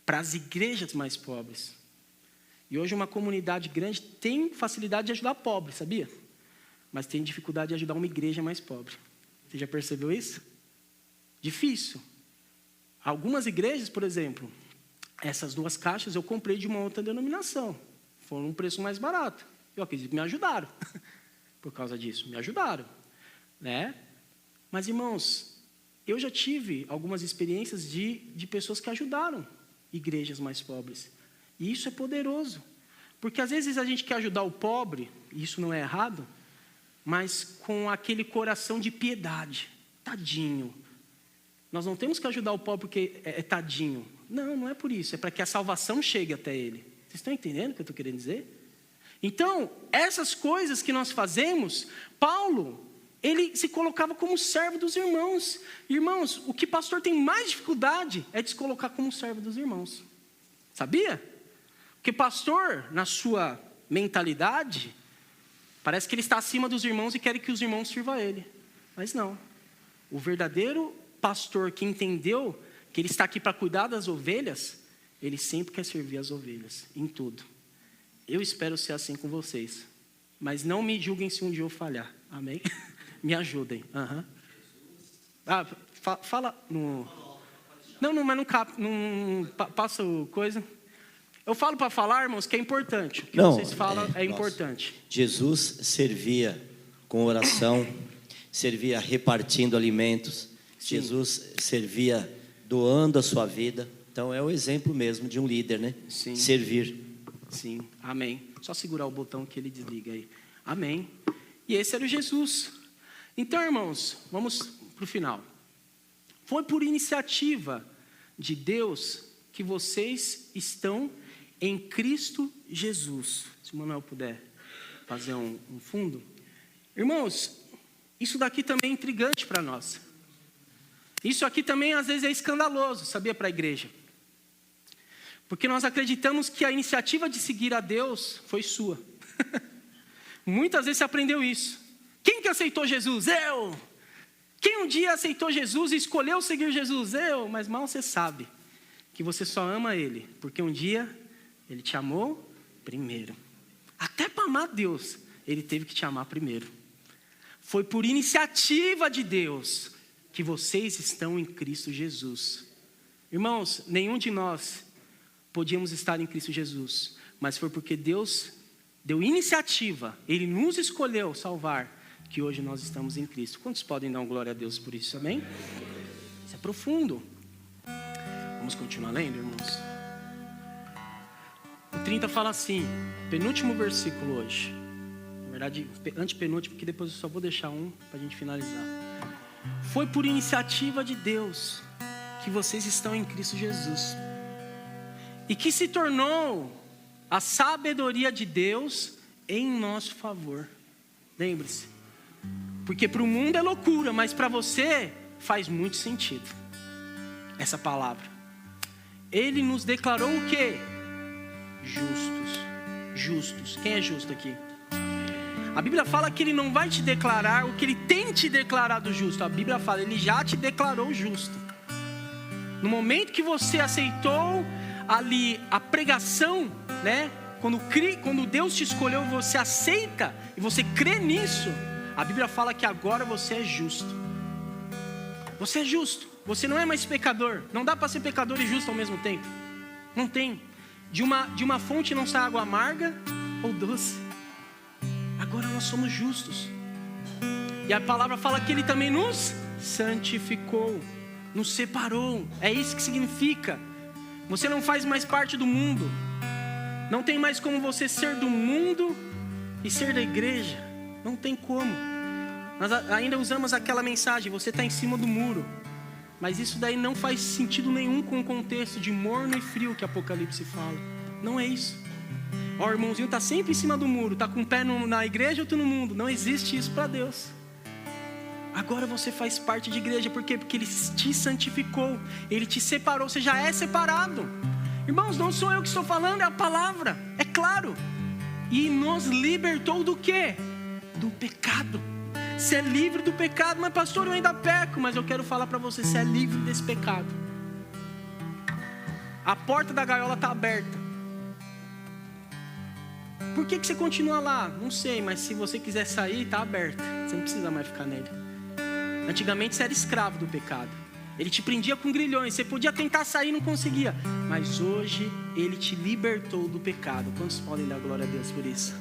Para as igrejas mais pobres. E hoje uma comunidade grande tem facilidade de ajudar pobre, sabia? Mas tem dificuldade de ajudar uma igreja mais pobre. Você já percebeu isso? Difícil. Algumas igrejas, por exemplo, essas 2 caixas eu comprei de uma outra denominação. Foram um preço mais barato. Eu acredito que me ajudaram. Por causa disso, me ajudaram. Né? Mas, irmãos, eu já tive algumas experiências de pessoas que ajudaram igrejas mais pobres. E isso é poderoso. Porque às vezes a gente quer ajudar o pobre, e isso não é errado, mas com aquele coração de piedade. Tadinho. Nós não temos que ajudar o pobre porque é tadinho. Não, não é por isso. É para que a salvação chegue até ele. Vocês estão entendendo o que eu estou querendo dizer? Então, essas coisas que nós fazemos, Paulo, ele se colocava como servo dos irmãos. Irmãos, o que pastor tem mais dificuldade é de se colocar como servo dos irmãos. Sabia? Porque pastor, na sua mentalidade, parece que ele está acima dos irmãos e quer que os irmãos sirvam a ele. Mas não. O verdadeiro pastor que entendeu que ele está aqui para cuidar das ovelhas, ele sempre quer servir as ovelhas, em tudo. Eu espero ser assim com vocês. Mas não me julguem se um dia eu falhar. Amém? Me ajudem. Uhum. Fala no... Não, mas não passa coisa. Eu falo para falar, irmãos, que é importante. O que vocês falam é importante. Jesus servia com oração, servia repartindo alimentos. Sim. Jesus servia doando a sua vida. Então é o exemplo mesmo de um líder, né? Sim. Servir. Sim, amém. Só segurar o botão que ele desliga aí. Amém. E esse era o Jesus. Então, irmãos, vamos para o final. Foi por iniciativa de Deus que vocês estão em Cristo Jesus. Se o Manuel puder fazer um fundo. Irmãos, isso daqui também é intrigante para nós. Isso aqui também às vezes é escandaloso, sabia, para a igreja. Porque nós acreditamos que a iniciativa de seguir a Deus foi sua. Muitas vezes você aprendeu isso. Quem que aceitou Jesus? Eu! Quem um dia aceitou Jesus e escolheu seguir Jesus? Eu! Mas mal você sabe que você só ama Ele, porque um dia Ele te amou primeiro. Até para amar Deus, Ele teve que te amar primeiro. Foi por iniciativa de Deus que vocês estão em Cristo Jesus. Irmãos, nenhum de nós podíamos estar em Cristo Jesus, mas foi porque Deus deu iniciativa, Ele nos escolheu salvar, que hoje nós estamos em Cristo. Quantos podem dar uma glória a Deus por isso, amém? Isso é profundo. Vamos continuar lendo, irmãos? O 30 fala assim, penúltimo versículo hoje. Na verdade, antepenúltimo, porque depois eu só vou deixar um para a gente finalizar. Foi por iniciativa de Deus que vocês estão em Cristo Jesus. E que se tornou a sabedoria de Deus em nosso favor. Lembre-se. Porque para o mundo é loucura, mas para você faz muito sentido essa palavra. Ele nos declarou o quê? Justos. Quem é justo aqui? A Bíblia fala que Ele não vai te declarar o que Ele tem te declarado justo. A Bíblia fala, Ele já te declarou justo. No momento que você aceitou ali a pregação, né? Quando Deus te escolheu, você aceita e você crê nisso. A Bíblia fala que agora você é justo. Você é justo. Você não é mais pecador. Não dá para ser pecador e justo ao mesmo tempo. Não tem. De uma fonte não sai água amarga ou doce. Agora nós somos justos. E a palavra fala que Ele também nos santificou, nos separou. É isso que significa. Você não faz mais parte do mundo. Não tem mais como você ser do mundo e ser da igreja. Não tem como. Nós ainda usamos aquela mensagem, você está em cima do muro. Mas isso daí não faz sentido nenhum com o contexto de morno e frio que Apocalipse fala. Não é isso. O irmãozinho está sempre em cima do muro. Está com o pé na igreja ou outro no mundo. Não existe isso para Deus. Agora você faz parte de igreja. Por quê? Porque Ele te santificou. Ele te separou. Você já é separado. Irmãos, não sou eu que estou falando, é a palavra. É claro. E nos libertou do quê? Do pecado. Você é livre do pecado. Mas pastor, eu ainda peco. Mas eu quero falar para você, você é livre desse pecado. A porta da gaiola está aberta. Por que você continua lá? Não sei, mas se você quiser sair, está aberta. Você não precisa mais ficar nele. Antigamente você era escravo do pecado. Ele te prendia com grilhões. Você podia tentar sair e não conseguia. Mas hoje Ele te libertou do pecado. Quantos podem dar glória a Deus por isso?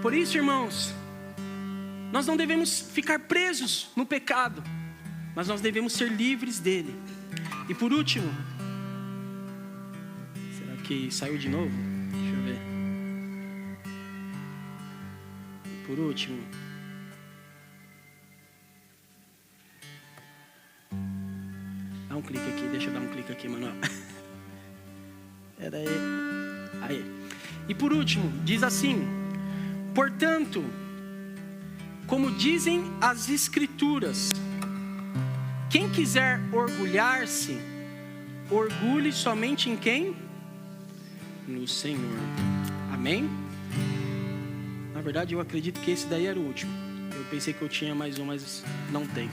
Por isso, irmãos, nós não devemos ficar presos no pecado, mas nós devemos ser livres dele. E por último, será que saiu de novo? Deixa eu ver. E por último, dá um clique aqui, deixa eu dar um clique aqui, Manuel. Era aí. E por último, diz assim: portanto, como dizem as Escrituras, quem quiser orgulhar-se, orgulhe somente em quem? No Senhor. Amém? Na verdade, eu acredito que esse daí era o último. Eu pensei que eu tinha mais um, mas não tem.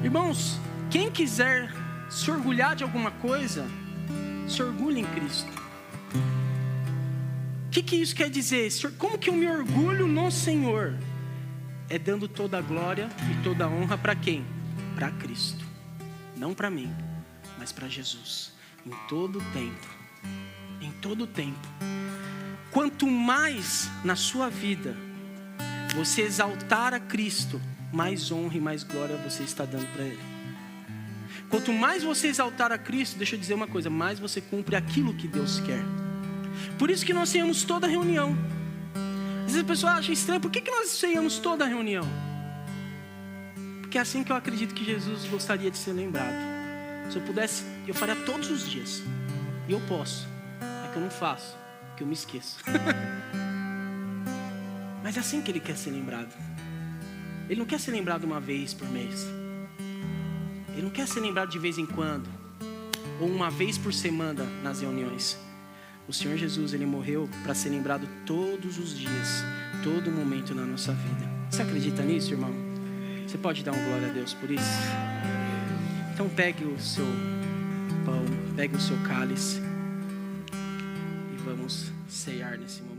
Irmãos, quem quiser se orgulhar de alguma coisa, se orgulhe em Cristo. O que isso quer dizer? Como que eu me orgulho no Senhor? É dando toda a glória e toda a honra para quem? Para Cristo. Não para mim, mas para Jesus. Em todo tempo. Em todo tempo. Quanto mais na sua vida você exaltar a Cristo, mais honra e mais glória você está dando para Ele. Quanto mais você exaltar a Cristo, deixa eu dizer uma coisa, mais você cumpre aquilo que Deus quer. Por isso que nós ceiamos toda a reunião. Às vezes a pessoa acha estranho, por que nós ceiamos toda a reunião? Porque é assim que eu acredito que Jesus gostaria de ser lembrado. Se eu pudesse, eu faria todos os dias. E eu posso. É que eu não faço, porque eu me esqueço. Mas é assim que Ele quer ser lembrado. Ele não quer ser lembrado uma vez por mês. Ele não quer ser lembrado de vez em quando, ou uma vez por semana nas reuniões. O Senhor Jesus, Ele morreu para ser lembrado todos os dias, todo momento na nossa vida. Você acredita nisso, irmão? Você pode dar uma glória a Deus por isso? Então pegue o seu pão, pegue o seu cálice e vamos ceiar nesse momento.